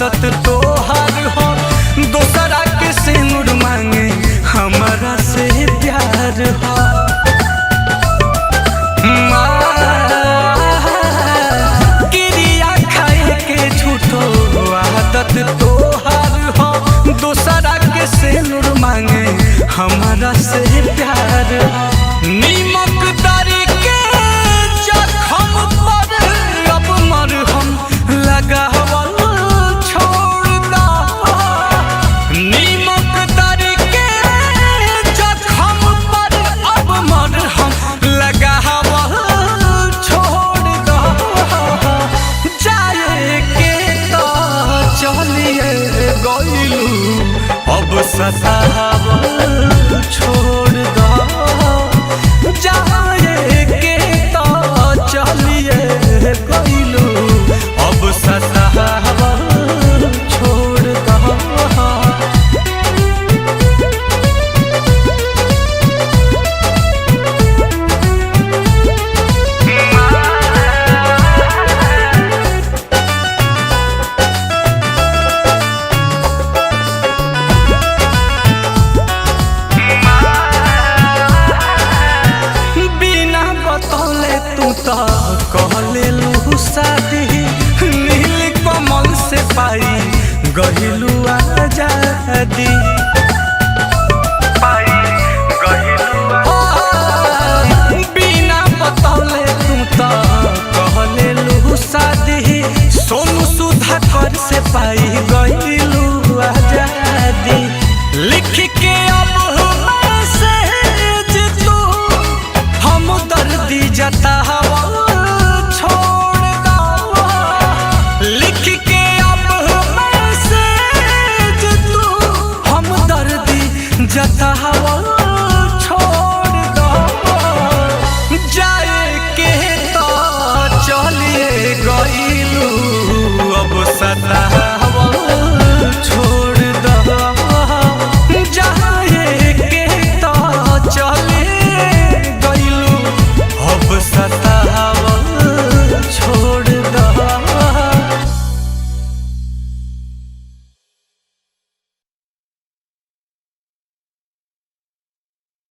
आदत तोहार हो दोसरा के सिंदूर मांगे हमारा से प्यार हो। क्रिया खाए के झूठो आदत तोहार हो दोसरा के सिंदूर मांगे हमारा से प्यार हो। नीमक दारी के जख्म पर अब मरहम लगावल छोड़ दा। नीमक दारी के जख्म पर अब मरहम लगावल छोड़ दा। जाए के तो चलिए गइलू अब सतावल छोड़ दा। जाए के तो चलिए गइलू अब सतावल छोड़ दा। तू तो कहले लू शादी नील कमल से पाई गहिलू आजादी। बिना बतौले तू तो कहले लू शादी सोनू सुधाकर से पाई गहिलू आजादी। लिख के अब मैसेज तू हम दर्दी जता